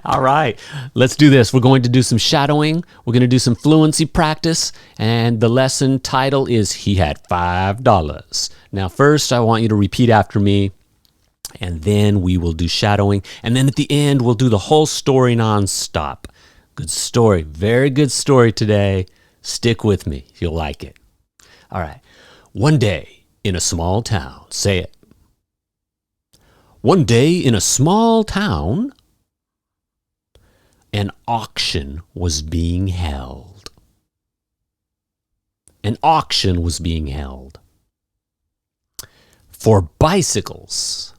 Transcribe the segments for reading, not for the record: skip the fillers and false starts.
All right, let's do this. We're going to do some shadowing. We're going to do some fluency practice. And the lesson title is He Had $5. Now, first, I want you to repeat after me. And then we will do shadowing. And then at the end, we'll do the whole story nonstop. Good story. Very good story today. Stick with me. You'll like it. All right. One day in a small town. Say it. One day in a small town, an auction was being held. An auction was being held for bicycles.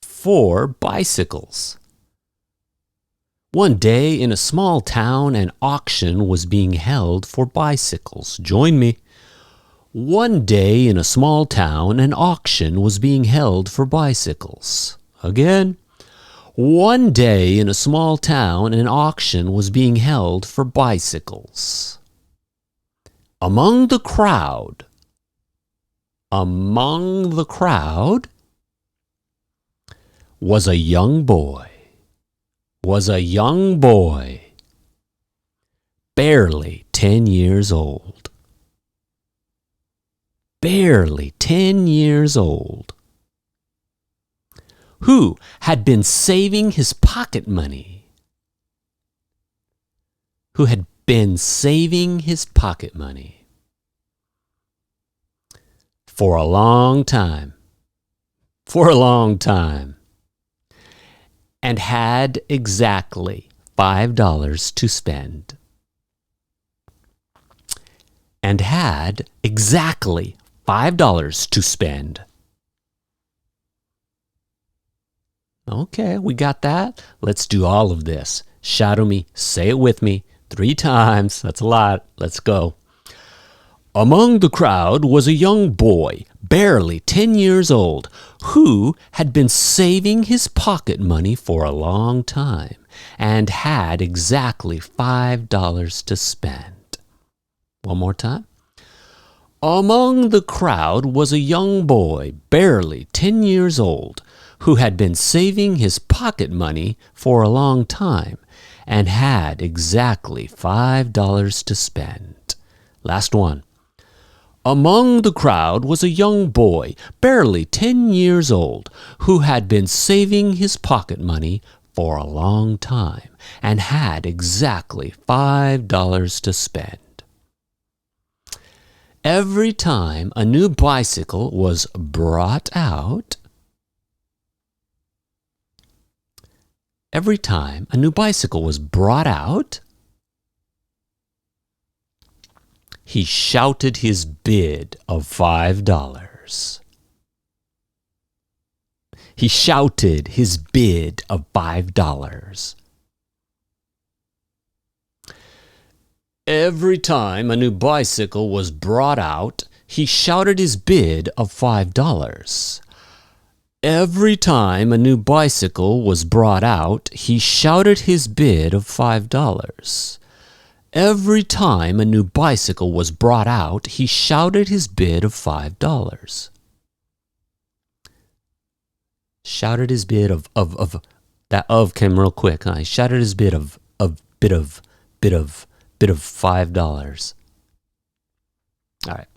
For bicycles. One day in a small town, an auction was being held for bicycles. Join me. One day in a small town, an auction was being held for bicycles. Again. One day in a small town, an auction was being held for bicycles. Among the crowd, was a young boy, barely 10 years old. Barely 10 years old. Who had been saving his pocket money. Who had been saving his pocket money for a long time. For a long time. And had exactly $5 to spend. And had exactly $5 to spend. Okay, we got that. Let's do all of this. Shadow me. Say it with me 3 times. That's a lot. Let's go. Among the crowd was a young boy, barely 10 years old, who had been saving his pocket money for a long time and had exactly $5 to spend. One more time. Among the crowd was a young boy, barely 10 years old, who had been saving his pocket money for a long time and had exactly $5 to spend. Last one. Among the crowd was a young boy, barely 10 years old, who had been saving his pocket money for a long time and had exactly $5 to spend. Every time a new bicycle was brought out, he shouted his bid of $5. He shouted his bid of $5. Every time a new bicycle was brought out, he shouted his bid of $5. Every time a new bicycle was brought out, he shouted his bid of $5. Every time a new bicycle was brought out, he shouted his bid of $5. Shouted his bid of that of came real quick, huh? He shouted his bid of $5. All right.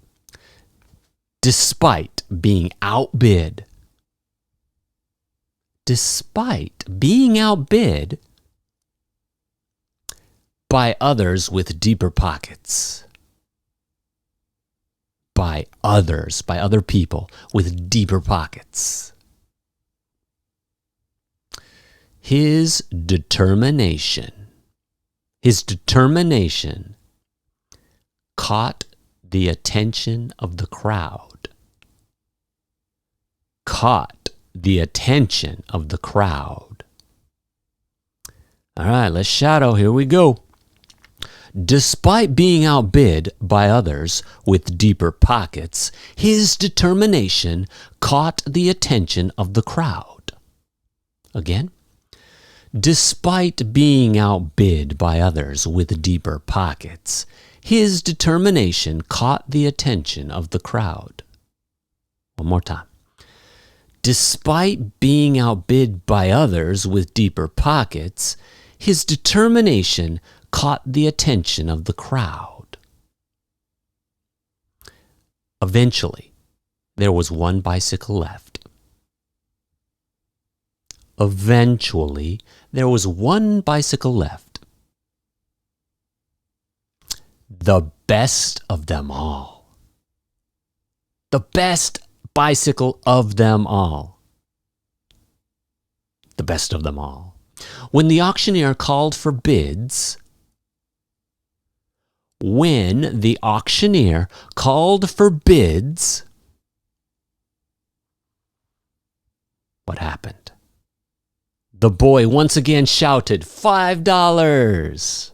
Despite being outbid by others with deeper pockets. By other people with deeper pockets. His determination caught the attention of the crowd. All right, let's shadow. Here we go. Despite being outbid by others with deeper pockets, his determination caught the attention of the crowd. Again. Despite being outbid by others with deeper pockets, his determination caught the attention of the crowd. One more time. Despite being outbid by others with deeper pockets, his determination caught the attention of the crowd. Eventually, there was one bicycle left. Eventually, there was one bicycle left. The best of them all. The best bicycle of them all. The best of them all. When the auctioneer called for bids, what happened? The boy once again shouted, $5.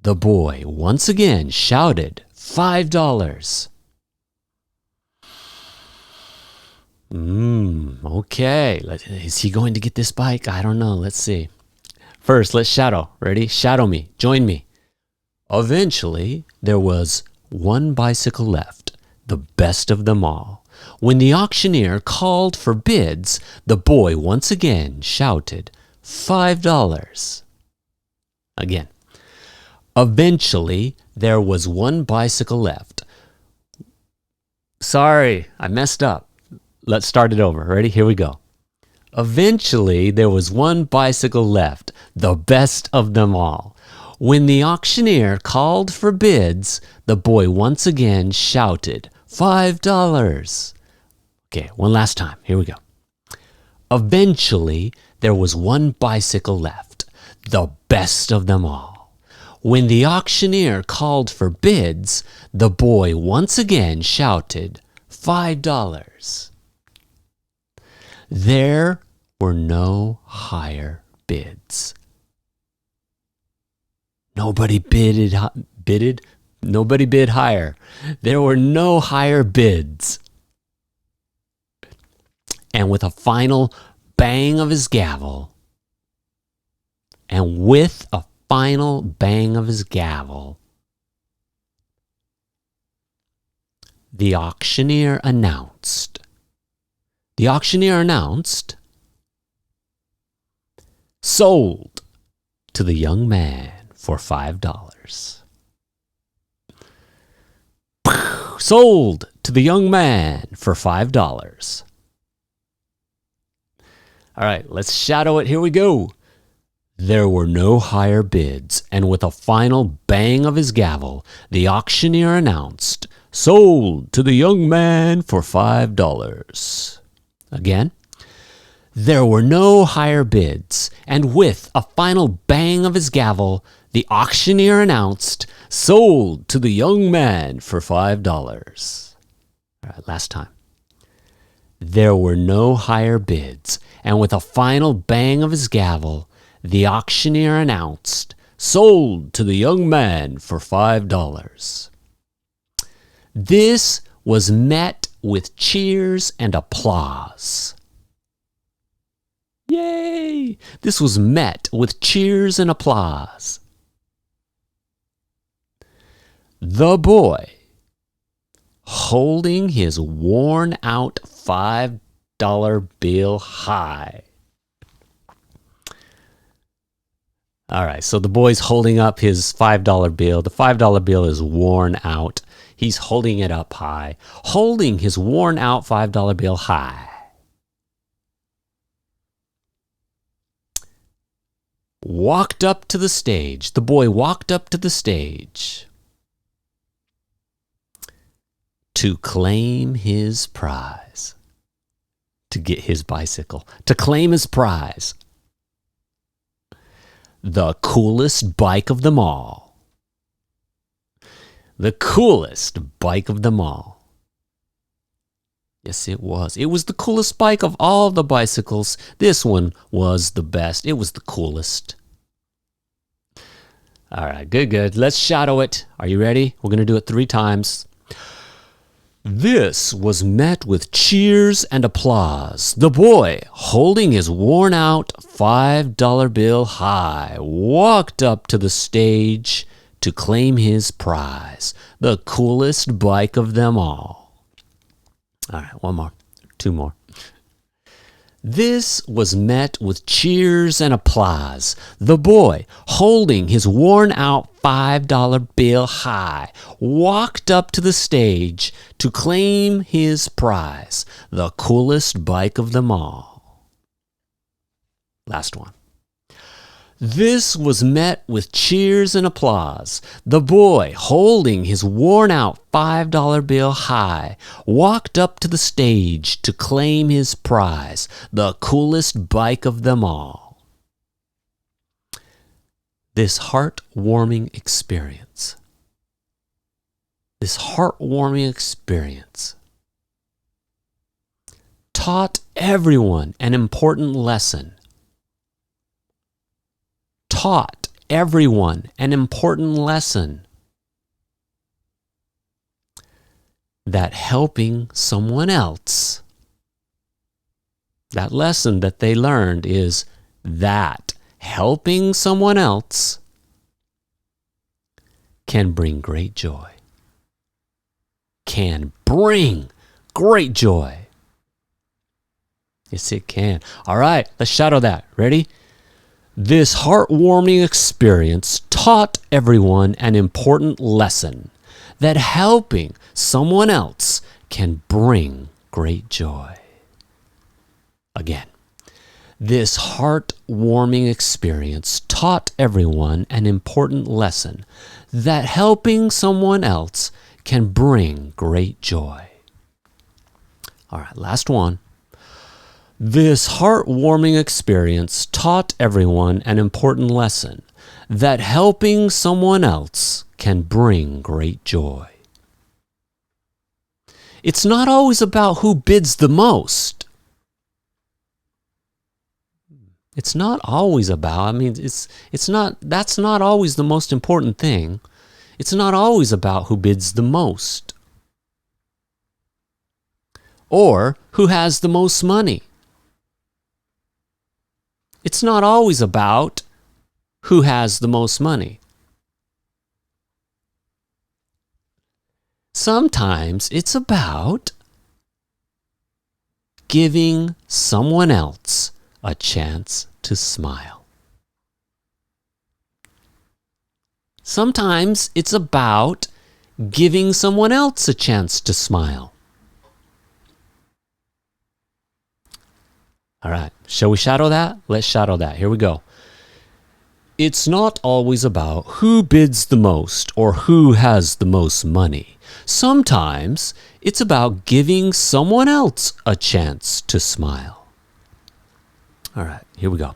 The boy once again shouted, $5. Okay. Is he going to get this bike? I don't know. Let's see. First, let's shadow. Ready? Shadow me. Join me. Eventually, there was one bicycle left, the best of them all. When the auctioneer called for bids, the boy once again shouted, $5. Again. Eventually, there was one bicycle left. Sorry, I messed up. Let's start it over. Ready? Here we go. Eventually, there was one bicycle left, the best of them all. When the auctioneer called for bids, the boy once again shouted, $5. Okay, one last time. Here we go. Eventually, there was one bicycle left, the best of them all. When the auctioneer called for bids, the boy once again shouted, $5. There were no higher bids. Nobody bid higher. There were no higher bids. And with a final bang of his gavel, the auctioneer announced, sold to the young man for $5. Sold to the young man for $5. All right, let's shadow it. Here we go. There were no higher bids, and with a final bang of his gavel, the auctioneer announced, sold to the young man for $5. Again. There were no higher bids, and with a final bang of his gavel, the auctioneer announced, sold to the young man for $5. All right, last time. There were no higher bids, and with a final bang of his gavel, the auctioneer announced, sold to the young man for $5. This was met with cheers and applause. Yay! This was met with cheers and applause. The boy, holding his worn-out $5 bill high. All right, so the boy's holding up his $5 bill. The $5 bill is worn out. He's holding it up high, holding his worn-out $5 bill high. Walked up to the stage. The boy walked up to the stage to claim his prize, to get his bicycle, to claim his prize. The coolest bike of them all. The coolest bike of them all. Yes, it was. It was the coolest bike of all the bicycles. This one was the best. It was the coolest. All right, good. Let's shadow it. Are you ready? We're going to do it 3 times. This was met with cheers and applause. The boy, holding his worn-out $5 bill high, walked up to the stage to claim his prize, the coolest bike of them all. All right, one more, two more. This was met with cheers and applause. The boy, holding his worn-out $5 bill high, walked up to the stage to claim his prize, the coolest bike of them all. Last one. This was met with cheers and applause. The boy, holding his worn-out $5 bill high, walked up to the stage to claim his prize, the coolest bike of them all. This heartwarming experience taught everyone an important lesson. Taught everyone an important lesson that helping someone else, that lesson that they learned is that helping someone else can bring great joy. Can bring great joy. Yes, it can. All right, let's shadow that. Ready? This heartwarming experience taught everyone an important lesson that helping someone else can bring great joy. Again, this heartwarming experience taught everyone an important lesson that helping someone else can bring great joy. All right, last one. This heartwarming experience taught everyone an important lesson that helping someone else can bring great joy. It's not always about who bids the most. It's not always about, that's not always the most important thing. It's not always about who bids the most or who has the most money. It's not always about who has the most money. Sometimes it's about giving someone else a chance to smile. Sometimes it's about giving someone else a chance to smile. All right, shall we shadow that? Let's shadow that. Here we go. It's not always about who bids the most or who has the most money. Sometimes it's about giving someone else a chance to smile. All right, here we go.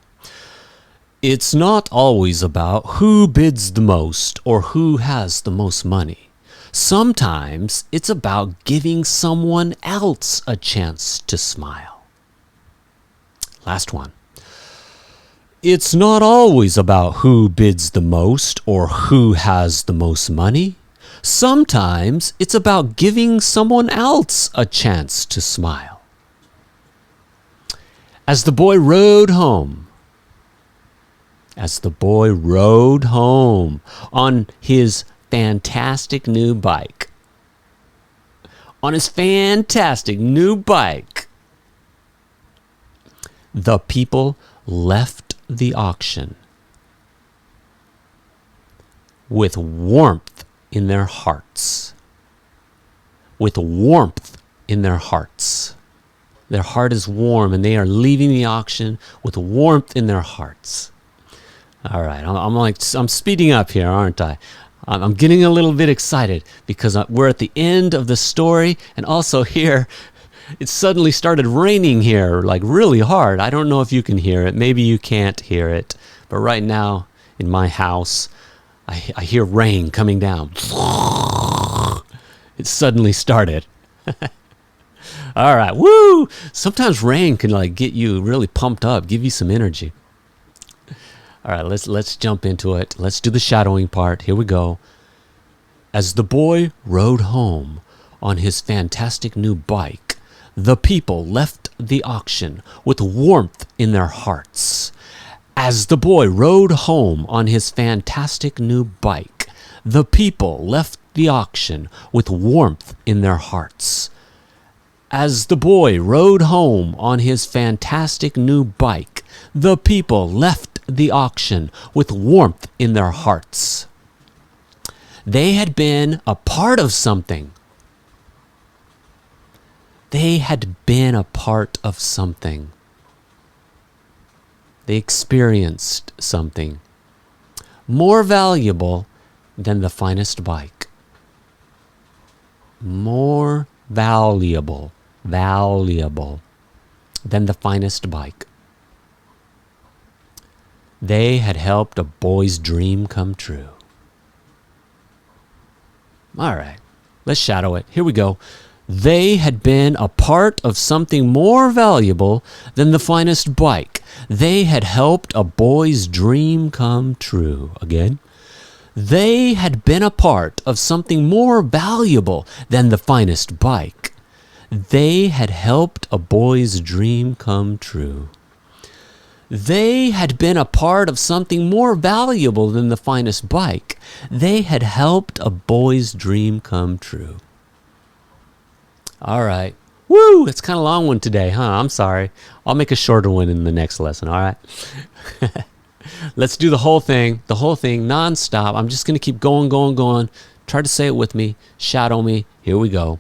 It's not always about who bids the most or who has the most money. Sometimes it's about giving someone else a chance to smile. Last one. It's not always about who bids the most or who has the most money. Sometimes it's about giving someone else a chance to smile. As the boy rode home on his fantastic new bike, the people left the auction with warmth in their hearts. Their heart is warm and they are leaving the auction with warmth in their hearts. All right, I'm speeding up here, aren't I? I'm getting a little bit excited because we're at the end of the story, and also here it suddenly started raining here, like really hard. I don't know if you can hear it. Maybe you can't hear it. But right now in my house, I hear rain coming down. It suddenly started. All right, woo! Sometimes rain can get you really pumped up, give you some energy. All right, let's jump into it. Let's do the shadowing part. Here we go. As the boy rode home on his fantastic new bike, the people left the auction with warmth in their hearts. As the boy rode home on his fantastic new bike, the people left the auction with warmth in their hearts. As the boy rode home on his fantastic new bike, the people left the auction with warmth in their hearts. They had been a part of something. They had been a part of something. They experienced something more valuable than the finest bike. More valuable than the finest bike. They had helped a boy's dream come true. All right, let's shadow it. Here we go. They had been a part of something more valuable than the finest bike. They had helped a boy's dream come true. Again. They had been a part of something more valuable than the finest bike. They had helped a boy's dream come true. They had been a part of something more valuable than the finest bike. They had helped a boy's dream come true. All right. Woo! It's kind of a long one today, huh? I'm sorry. I'll make a shorter one in the next lesson, all right? Let's do the whole thing nonstop. I'm just going to keep going. Try to say it with me. Shadow me. Here we go.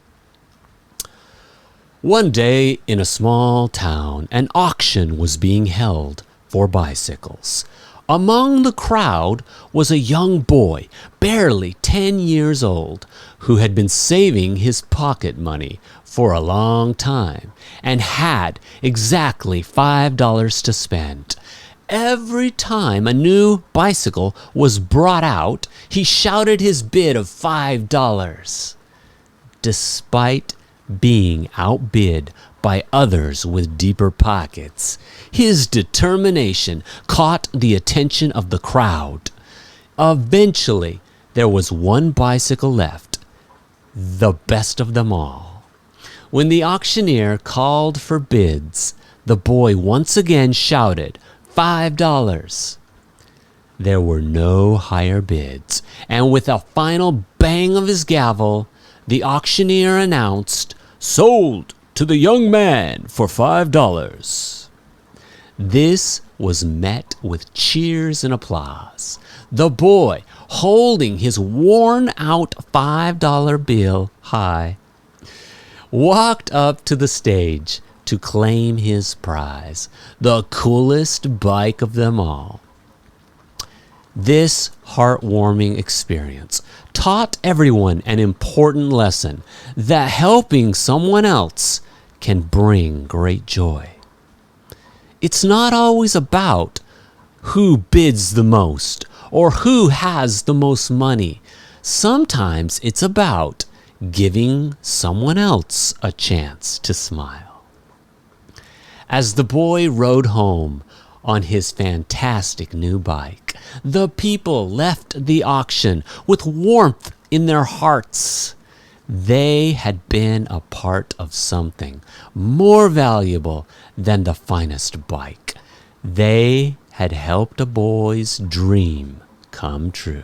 One day in a small town, an auction was being held for bicycles. Among the crowd was a young boy, barely 10 years old, who had been saving his pocket money for a long time and had exactly $5 to spend. Every time a new bicycle was brought out, he shouted his bid of $5. Despite being outbid by others with deeper pockets, his determination caught the attention of the crowd. Eventually, there was one bicycle left, the best of them all. When the auctioneer called for bids, the boy once again shouted, $5. There were no higher bids, and with a final bang of his gavel, the auctioneer announced, "Sold to the young man for $5. This was met with cheers and applause. The boy, holding his worn-out $5 bill high, walked up to the stage to claim his prize, the coolest bike of them all. This heartwarming experience taught everyone an important lesson, that helping someone else can bring great joy. It's not always about who bids the most or who has the most money. Sometimes it's about giving someone else a chance to smile. As the boy rode home on his fantastic new bike, the people left the auction with warmth in their hearts. They had been a part of something more valuable than the finest bike. They had helped a boy's dream come true.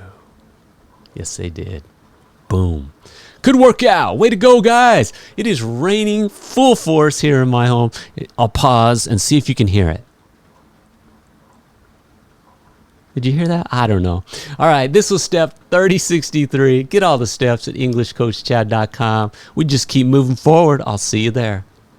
Yes, they did. Boom. Good workout. Way to go, guys. It is raining full force here in my home. I'll pause and see if you can hear it. Did you hear that? I don't know. All right, this was step 3063. Get all the steps at EnglishCoachChad.com. We just keep moving forward. I'll see you there.